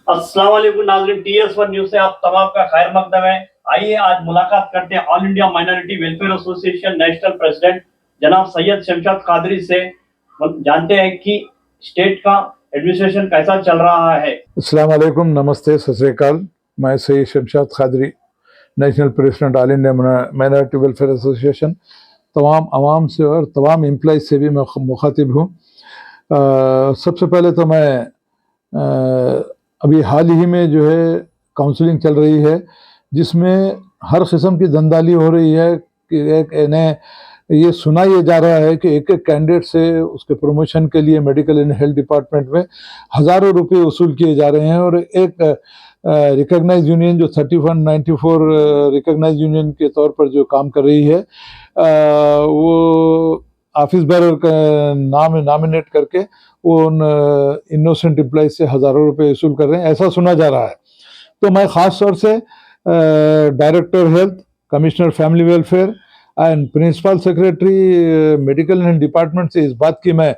अस्सलाम वालेकुम नाज़रीन, TS1 न्यूज़ से आप तमाम का खैर मकदम है। आइए आज मुलाकात करते हैं all India minority welfare association national president जनाब सैयद शमशाद कादरी से। जानते हैं कि स्टेट का एडमिनिस्ट्रेशन कैसा चल रहा है। अस्सलाम वालेकुम, नमस्ते, सत श्री अकाल। मैं Syed Shamshad Qadri, national president all India minority welfare association, तमाम आवाम से और तमाम एम्प्लॉज से भी मैं मुखातिब हूँ। सबसे पहले तो मैं अभी हाल ही में जो है काउंसलिंग चल रही है, जिसमें हर किस्म की धंधाली हो रही है कि इन्हें ये सुना ये जा रहा है कि एक एक कैंडिडेट से उसके प्रमोशन के लिए मेडिकल एंड हेल्थ डिपार्टमेंट में हज़ारों रुपए वसूल किए जा रहे हैं। और एक रिकॉग्नाइज यूनियन जो 3194 रिकॉग्नाइज यूनियन के तौर पर जो काम कर रही है, वो ऑफिस बेरर का नाम नॉमिनेट करके वो उन इनोसेंट एम्प्लॉज से हज़ारों रुपए वसूल कर रहे हैं, ऐसा सुना जा रहा है। तो मैं ख़ास तौर से director health, commissioner family welfare and principal secretary medical and department से इस बात की मैं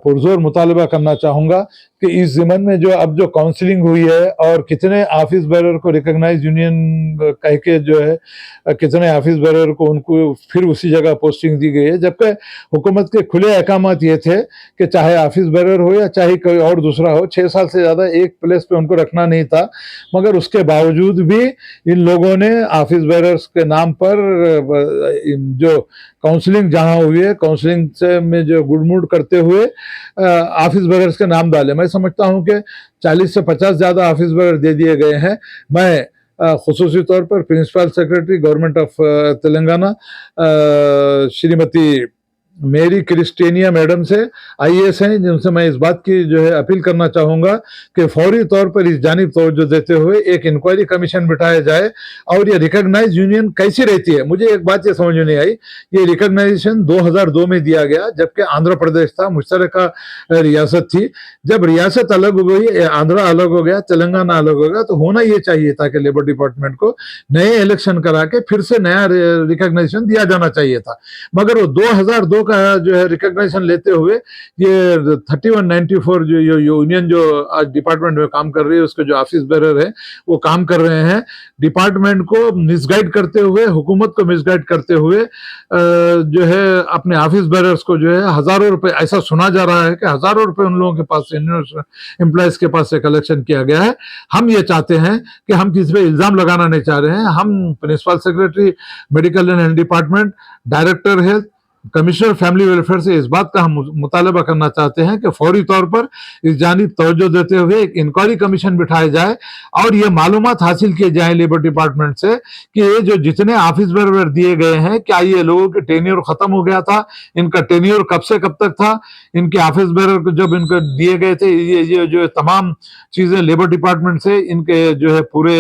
पुरजोर मुतालबा करना चाहूँगा कि इस ज़िमन में जो अब जो काउंसलिंग हुई है और कितने ऑफिस बेरर को रिकॉग्नाइज यूनियन कह के जो है कितने ऑफिस बेरर को उनको फिर उसी जगह पोस्टिंग दी गई है, जबकि हुकूमत के खुले अहकामात ये थे कि चाहे ऑफिस बेरर हो या चाहे कोई और दूसरा हो, 6 साल से ज़्यादा एक प्लेस पे उनको रखना नहीं था। मगर उसके बावजूद भी इन लोगों ने ऑफिस बेरर्स के नाम पर जो काउंसलिंग जहां हुई है, काउंसलिंग से में जो गुड़मुड़ करते हुए ऑफिस बेरर्स के नाम डाले। मैं समझता हूं कि 40 से 50 ज़्यादा ऑफिस बेरर दे दिए गए हैं। मैं खुसूसी तौर पर principal secretary government of Telangana Shrimati Mary Christina madam से IAS हैं, जिनसे मैं इस बात की जो है अपील करना चाहूँगा कि फौरी तौर पर इस जानिब तवज्जो देते हुए एक इंक्वायरी कमीशन बिठाया जाए और ये रिकॉग्नाइज यूनियन कैसी रहती है। मुझे एक बात ये समझ में नहीं आई, ये रिकॉग्नाइजेशन 2002 में दिया गया, जबकि आंध्र प्रदेश था, मुश्तरका रियासत थी। जब रियासत अलग हो गई, आंध्र अलग हो गया, तेलंगाना अलग हो गया, तो होना ये चाहिए था कि लेबर डिपार्टमेंट को नए इलेक्शन करा के फिर से नया रिकॉग्नाइजेशन दिया जाना चाहिए था। मगर वो 2002 का जो है रिकॉग्निशन लेते हुए ये 3194 जो यूनियन जो आज डिपार्टमेंट में काम कर रही है, उसके जो ऑफिस बेरर है वो काम कर रहे हैं, डिपार्टमेंट को मिसगाइड करते हुए, हुकूमत को मिसगाइड करते हुए जो है अपने ऑफिस बेरर्स को जो है हज़ारों रुपए, ऐसा सुना जा रहा है कि हज़ारों रुपए उन लोगों के पास से, एम्प्लॉयज के पास से कलेक्शन किया गया है। हम ये चाहते हैं कि हम किसी पे इल्ज़ाम लगाना नहीं चाह रहे हैं। हम principal secretary medical and health department, director health, commissioner family welfare से इस बात का हम मुतालबा करना चाहते हैं कि फौरी तौर पर इस जानिब तवज्जो देते हुए एक इंक्वायरी कमीशन बिठाया जाए और ये मालूमात हासिल किए जाए लेबर डिपार्टमेंट से कि ये जो जितने ऑफिस बेरर दिए गए हैं, क्या ये लोगों के टेन्योर खत्म हो गया था, इनका टेन्योर कब से कब तक था, इनके ऑफिस बेरर को जब इनको दिए गए थे ये जो तमाम चीजें लेबर डिपार्टमेंट से इनके जो है पूरे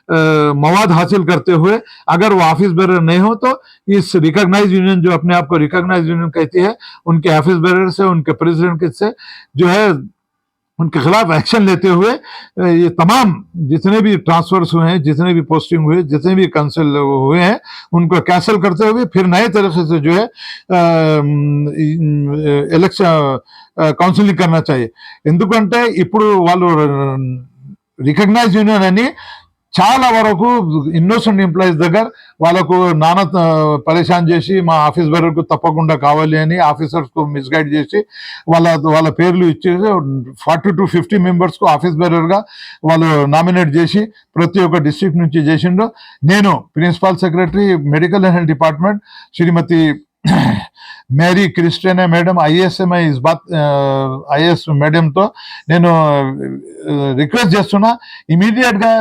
मवाद हासिल करते हुए अगर वो ऑफिस बेरर नहीं हो तो इस रिकॉग्नाइज यूनियन जो अपने आप को रिकॉग्नाइज यूनियन कहती है, उनके ऑफिस बेरर से, उनके प्रेसिडेंट से जो है उनके खिलाफ एक्शन लेते हुए ये तमाम जितने भी ट्रांसफर्स हुए हैं, जितने भी पोस्टिंग हुए, जितने भी कैंसिल हुए हैं, उनको कैंसिल करते हुए फिर नए तरीके से जो है इलेक्शन काउंसिलिंग करना चाहिए। ఎందుకంటే ఇప్పుడు వాళ్ళు రికగ్నైజ్ యూనియన్ అని చాలా వరకు ఇన్నోసెంట్ ఎంప్లాయీస్ దగ్గర వాళ్ళకు నానా పరేషాన్ చేసి మా ఆఫీస్ బేరర్కు తప్పకుండా కావాలి అని ఆఫీసర్స్కు మిస్గైడ్ చేసి వాళ్ళ వాళ్ళ పేర్లు ఇచ్చేసి 40 to 50 మెంబర్స్కు ఆఫీస్ బేరర్గా వాళ్ళు నామినేట్ చేసి ప్రతి ఒక్క డిస్ట్రిక్ట్ నుంచి చేసిండ్రు। నేను principal secretary medical and health department Shrimati Mary Christiana madam IAS में इस बात IAS మేడం తో నేను రిక్వెస్ట్ చేస్తున్నా, ఇమీడియట్ గా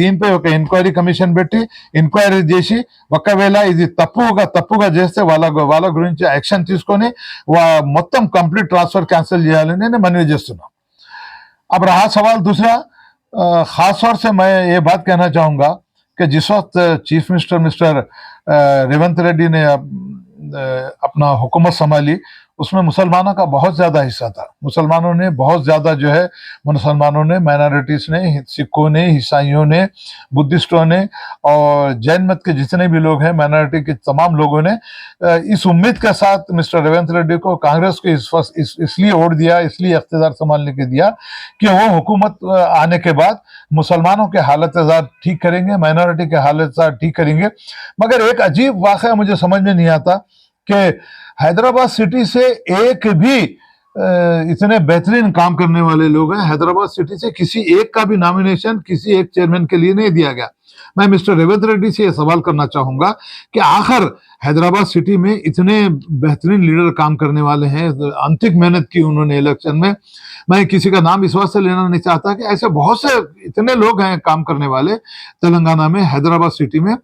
దీనిపై ఒక ఎంక్వైరీ కమిషన్ పెట్టి ఎంక్వైరీ చేసి ఒకవేళ ఇది తప్పుగా చేస్తే వాళ్ళ గురించి యాక్షన్ తీసుకొని మొత్తం కంప్లీట్ ట్రాన్స్ఫర్ క్యాన్సిల్ చేయాలని నేను మనవి చేస్తున్నా। अब रहा सवाल दूसरा, खास तौर से मैं ये बात कहना चाहूंगा कि जिस वक्त chief minister mister Revanth Reddy ने अपना हुकूमत संभाली, उसमें मुसलमानों का बहुत ज्यादा हिस्सा था। मुसलमानों ने बहुत ज्यादा जो है, मुसलमानों ने, माइनॉरिटीज ने, सिखों ने, ईसाइयों ने, बुद्धिस्टों ने और जैन मत के जितने भी लोग हैं, माइनॉरिटी के तमाम लोगों ने इस उम्मीद के साथ मिस्टर रेवंत रेड्डी को कांग्रेस को इसलिए वोट दिया, इसलिए इख्तियार संभालने के दिया कि वो हुकूमत आने के बाद मुसलमानों के हालत ठीक करेंगे, माइनॉरिटी के हालत ठीक करेंगे। मगर एक अजीब वाक़या मुझे समझ में नहीं आता कि हैदराबाद सिटी से एक भी इतने बेहतरीन काम करने वाले लोग हैं, हैदराबाद सिटी से किसी एक का भी नॉमिनेशन किसी एक चेयरमैन के लिए नहीं दिया गया। मैं मिस्टर रेवंत रेड्डी से यह सवाल करना चाहूंगा कि आखिर हैदराबाद सिटी में इतने बेहतरीन लीडर काम करने वाले हैं, अंतिक मेहनत की उन्होंने इलेक्शन में। मैं किसी का नाम इस वास्ते लेना नहीं चाहता कि ऐसे बहुत से इतने लोग हैं काम करने वाले तेलंगाना में, हैदराबाद सिटी में,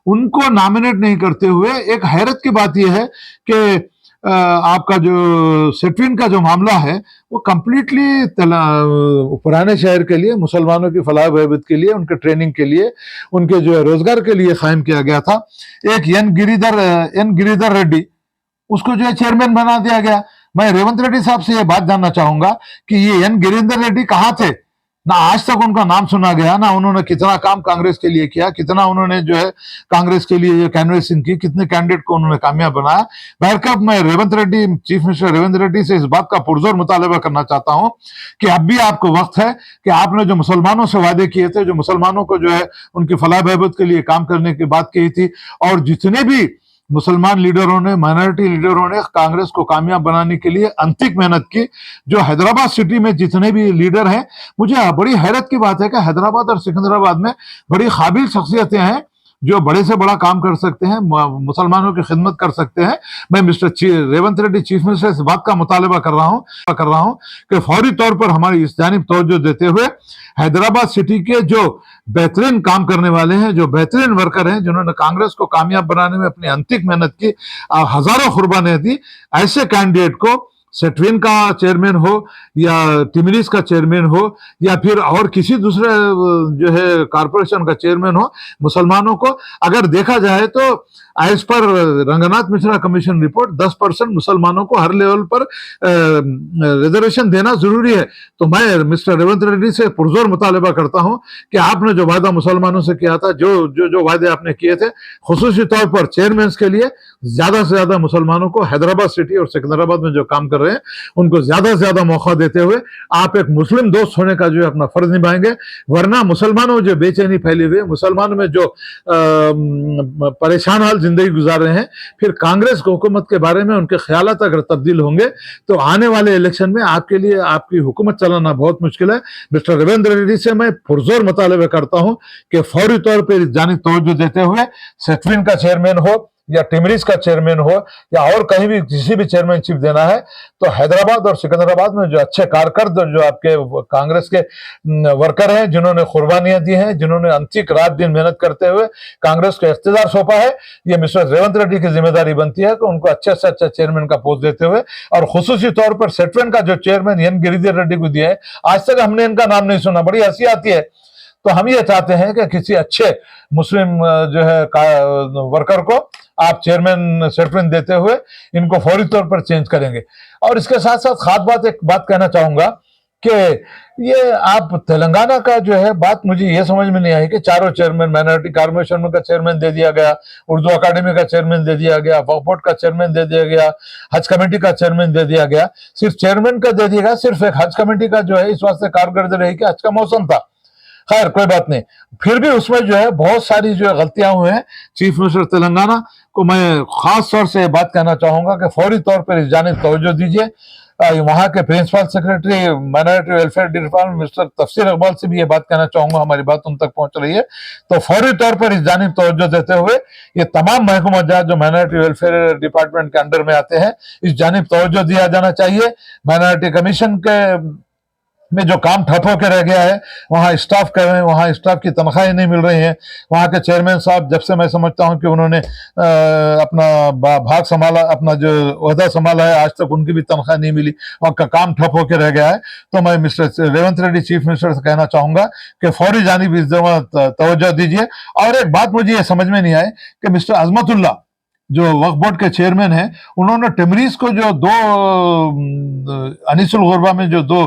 उनको नॉमिनेट नहीं करते हुए एक हैरत की बात यह है कि आपका जो सेटविन का जो मामला है वो कंप्लीटली पुराने शहर के लिए, मुसलमानों की फलाह बहबूद के लिए, उनके ट्रेनिंग के लिए, उनके जो रोजगार के लिए कायम किया गया था। एक एन गिरिधर रेड्डी, उसको जो है चेयरमैन बना दिया गया। मैं रेवंत रेड्डी साहब से यह बात जानना चाहूंगा कि ये एन गिरिधर रेड्डी कहाँ थे? ना आज तक उनका नाम सुना गया, ना उन्होंने कितना काम कांग्रेस के लिए किया, कितना उन्होंने जो है कांग्रेस के लिए कैनवेसिंग की, कितने कैंडिडेट को उन्होंने कामयाब बनाया। बहरकब मैं रेवंत रेड्डी, चीफ मिनिस्टर रेवंत रेड्डी से इस बात का पुरजोर मुतालबा करना चाहता हूं कि अब भी आपको वक्त है कि आपने जो मुसलमानों से वादे किए थे, जो मुसलमानों को जो है उनकी फलाह बहबूद के लिए काम करने की बात कही थी, और जितने भी मुसलमान लीडरों ने, माइनॉरिटी लीडरों ने कांग्रेस को कामयाब बनाने के लिए अंतिक मेहनत की, जो हैदराबाद सिटी में जितने भी लीडर हैं, मुझे बड़ी हैरत की बात है कि हैदराबाद और सिकंदराबाद में बड़ी काबिल शख्सियतें हैं जो बड़े से बड़ा काम कर सकते हैं, मुसलमानों की खिदमत कर सकते हैं। मैं mister Revanth Reddy chief minister इस बात का मुतालबा कर रहा हूं कि फौरी तौर पर हमारी इस जानिब तवज्जो देते हुए हैदराबाद सिटी के जो बेहतरीन काम करने वाले हैं, जो बेहतरीन वर्कर हैं, जिन्होंने कांग्रेस को कामयाब बनाने में अपनी अंतिक मेहनत की, हजारों कुर्बानियां दी, ऐसे कैंडिडेट को सेटविन का चेयरमैन हो या टिमरीज का चेयरमैन हो या फिर और किसी दूसरे जो है कारपोरेशन का चेयरमैन हो, मुसलमानों को अगर देखा जाए तो as per Ranganath Mishra commission report 10% मुसलमानों को हर लेवल पर रिजर्वेशन देना जरूरी है। तो मैं मिस्टर रेवंत रेड्डी से पुरजोर मुतालबा करता हूं कि आपने जो वादा मुसलमानों से किया था, जो वादे आपने किए थे, खुसूसी तौर पर चेयरमैन के लिए ज्यादा से ज्यादा मुसलमानों को हैदराबाद सिटी और सिकंदराबाद में जो काम कर रहे हैं उनको ज्यादा से ज्यादा मौका देते हुए आप एक मुस्लिम दोस्त होने का जो है अपना फर्ज निभाएंगे। वरना मुसलमानों में जो बेचैनी फैली हुई है, मुसलमानों में जो परेशान हाल जिंदगी गुजार रहे हैं, फिर कांग्रेस हुकूमत के बारे में उनके ख्यालात अगर तब्दील होंगे तो आने वाले इलेक्शन में आपके लिए आपकी हुकूमत चलाना बहुत मुश्किल है। मिस्टर रेवंत रेड्डी से मैं पुरजोर मुतालबा करता हूं कि फौरी तौर पर जानिब तवज्जो देते हुए सेटविन का चेयरमैन हो या टिमरीज का चेयरमैन हो या और कहीं भी किसी भी चेयरमैनशिप देना है तो हैदराबाद और सिकंदराबाद में जो अच्छे कारकर्द, जो आपके कांग्रेस के वर्कर हैं, जिन्होंने कुर्बानियां दी हैं, जिन्होंने अंतिक रात दिन मेहनत करते हुए कांग्रेस को इख्तियार सौंपा है, ये मिस्टर रेवंत रेड्डी की जिम्मेदारी बनती है कि उनको अच्छे से अच्छा चेयरमैन का पोस्ट देते हुए, और खुसूसी तौर पर सेटविन का जो चेयरमैन एन गिरिधर रेड्डी को दिया है, आज तक हमने इनका नाम नहीं सुना, बड़ी हंसी आती है। तो हम ये चाहते हैं कि किसी अच्छे मुस्लिम जो है वर्कर को आप चेयरमैन सेटविन देते हुए इनको फौरी तौर पर चेंज करेंगे। और इसके साथ साथ खास एक बात कहना चाहूंगा कि ये आप तेलंगाना का जो है बात मुझे ये समझ में नहीं आई कि चारों चेयरमैन, माइनॉरिटी कॉर्पोरेशन का चेयरमैन दे दिया गया, उर्दू अकादमी का चेयरमैन दे दिया गया, वक्फ बोर्ड का चेयरमैन दे दिया गया, हज कमेटी का चेयरमैन दे दिया गया। सिर्फ चेयरमैन का दे दिया गया, सिर्फ एक हज कमेटी का जो है इस वास्ते कारकर्दगी रही कि हज का मौसम था। खैर कोई बात नहीं, फिर भी उसमें जो है बहुत सारी जो गलतियां हुई हैं। चीफ मिनिस्टर तेलंगाना को मैं खास तौर से बात कहना चाहूंगा कि फौरी तौर पर इस जानिब तवज्जो दीजिए। वहां के principal secretary minority welfare department mister Tafseer Iqbal से भी ये बात कहना चाहूंगा, हमारी बात उन तक पहुंच रही है, तो फौरी तौर पर इस जानिब तवज्जो देते हुए ये तमाम महकमा जात जो माइनॉरिटी वेलफेयर डिपार्टमेंट के अंडर में आते हैं, इस जानिब तवज्जो दिया जाना चाहिए। माइनॉरिटी कमीशन के में जो काम ठप होकर रह गया है, वहाँ स्टाफ कर रहे हैं, वहाँ स्टाफ की तनख्वाहें नहीं मिल रही हैं। वहाँ के चेयरमैन साहब, जब से मैं समझता हूँ कि उन्होंने अपना भाग संभाला, अपना जो ओहदा संभाला है, आज तक उनकी भी तनख्वाह नहीं मिली, वहाँ का काम ठप होकर रह गया है। तो मैं mister Revanth Reddy chief minister से कहना चाहूंगा कि फौरी जानिब इस जगह तवज्जो दीजिए। और एक बात मुझे ये समझ में नहीं आए कि मिस्टर अजमतुल्ला जो वक्फ बोर्ड के चेयरमैन हैं, उन्होंने टिमरीज को जो दो अनीसुल गुरबा में जो दो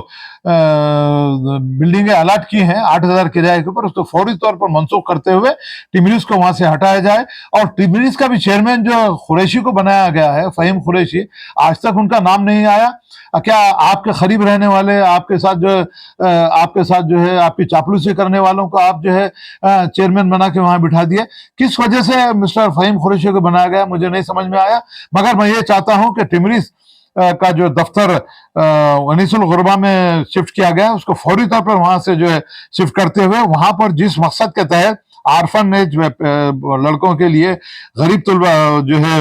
बिल्डिंगें अलॉट की हैं 8,000 किराए के ऊपर, उसको फौरी तौर पर मनसूख करते हुए टिमरीज को वहां से हटाया जाए। और टिमरीज का भी चेयरमैन जो कुरैशी को बनाया गया है, फहीम कुरैशी, आज तक उनका नाम नहीं आया। क्या आपके करीब रहने वाले, आपके साथ जो है आपकी चापलूसी करने वालों को आप जो है चेयरमैन बना के वहां बिठा दिए? किस वजह से मिस्टर फहीम कुरैशी को बनाया गया मुझे नहीं समझ में आया। मगर मैं ये चाहता हूं कि टिमरीज का जो दफ्तर अनीसुल गुरबा में शिफ्ट किया गया, उसको फौरी तौर पर वहां से जो है शिफ्ट करते हुए वहां पर जिस मकसद के तहत आरफन एज लड़कों के लिए, गरीब तलबा जो है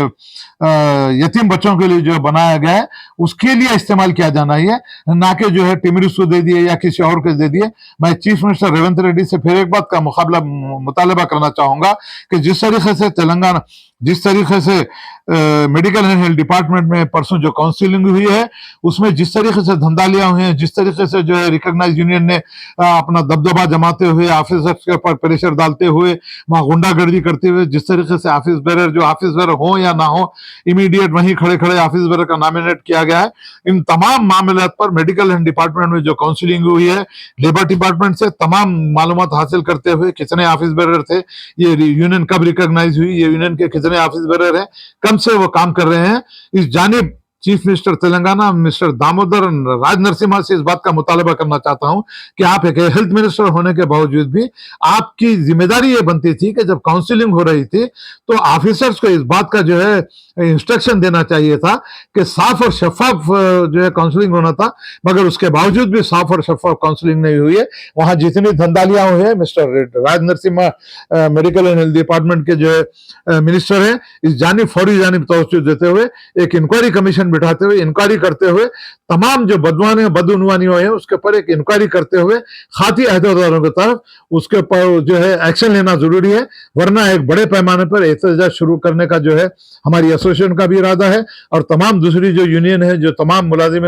यतीम बच्चों के लिए जो बनाया गया है, उसके लिए इस्तेमाल किया जाना है, ना कि जो है टिमरीज को दे दिए या किसी और को दे दिए। मैं चीफ मिनिस्टर रेवंत रेड्डी से फिर एक बात का मुतालबा करना चाहूंगा कि जिस तरीके से तेलंगाना, जिस तरीके से मेडिकल एंड हेल्थ डिपार्टमेंट में परसों जो काउंसिलिंग हुई है, उसमें जिस तरीके से धंधालियां हुई हैं, जिस तरीके से जो है रिकॉग्नाइज यूनियन ने अपना दबदबा जमाते हुए, ऑफिसर्स के ऊपर प्रेशर डालते हुए, वहां गुंडागर्दी करते हुए, जिस तरीके से ऑफिस बेरर, जो ऑफिस बेरर हो या ना हो, इमीडिएट वहीं खड़े खड़े ऑफिस बेरर का नॉमिनेट किया गया है। इन तमाम मामलों पर मेडिकल एंड डिपार्टमेंट में जो काउंसिलिंग हुई है, लेबर डिपार्टमेंट से तमाम मालूमात हासिल करते हुए, कितने ऑफिस बेरर थे, ये यूनियन कब रिकॉग्नाइज हुई, ये यूनियन के कितने ऑफिस बेरर हैं, कम से वो काम कर रहे हैं, इस जानिब chief minister Telangana mister Damodar Raj Narasimha से इस बात का मुतालबा करना चाहता हूं कि आप एक हेल्थ मिनिस्टर होने के बावजूद भी आपकी जिम्मेदारी ये बनती थी कि जब काउंसिलिंग हो रही थी तो ऑफिसर्स को इस बात का जो है इंस्ट्रक्शन देना चाहिए था कि साफ और शफाफ जो है काउंसलिंग होना था। मगर उसके बावजूद भी साफ और शफाफ काउंसलिंग नहीं हुई है। वहां जितनी धंधालियां हुई है, mister Raj Narasimha medical and health department के जो है मिनिस्टर है, इस जानिब फौरी जानिब तवज्जो देते हुए एक इंक्वायरी कमीशन बिठाते हुए, इंक्वायरी करते हुए, तमाम जो बदउनवानियों है उसके ऊपर एक इंक्वायरी करते हुए खाती अहदेदारों की तरफ उसके ऊपर जो है एक्शन लेना जरूरी है। वरना एक बड़े पैमाने पर एहतजाज शुरू करने का जो है हमारी एसोसिएशन का भी इरादा है और तमाम दूसरी जो यूनियन है, जो तमाम मुलाजिम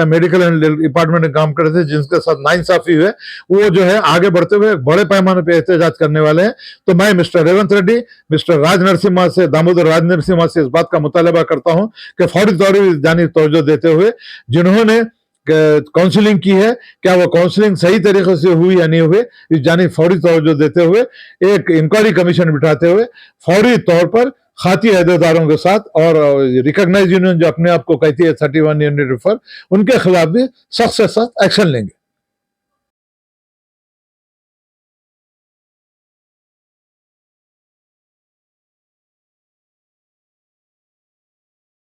मेडिकल एंड डिपार्टमेंट में काम करते थे, जिनके साथ नाइंसाफी हुए, वो जो है आगे बढ़ते हुए बड़े पैमाने पर एहतजाज करने वाले हैं। तो मैं मिस्टर रेवंत रेड्डी, मिस्टर राज नरसिम्हा से, दामोदर राज नरसिम्हा से इस बात का मुतालबा करता हूं कि फौरी तौर पर जानिब तवज्जो देते हुए जिन्होंने काउंसलिंग की है, क्या वो काउंसलिंग सही तरीके से हुई या नहीं हुई, इस जानिब फौरी तवज्जो देते हुए एक इंक्वायरी कमीशन बिठाते हुए फौरी तौर पर खाती अहदेदारों के साथ और रिकॉग्नाइज यूनियन जो अपने आप को कहती है 31 यूनिट रिफर, उनके खिलाफ भी सख्त से सख्त एक्शन लेंगे।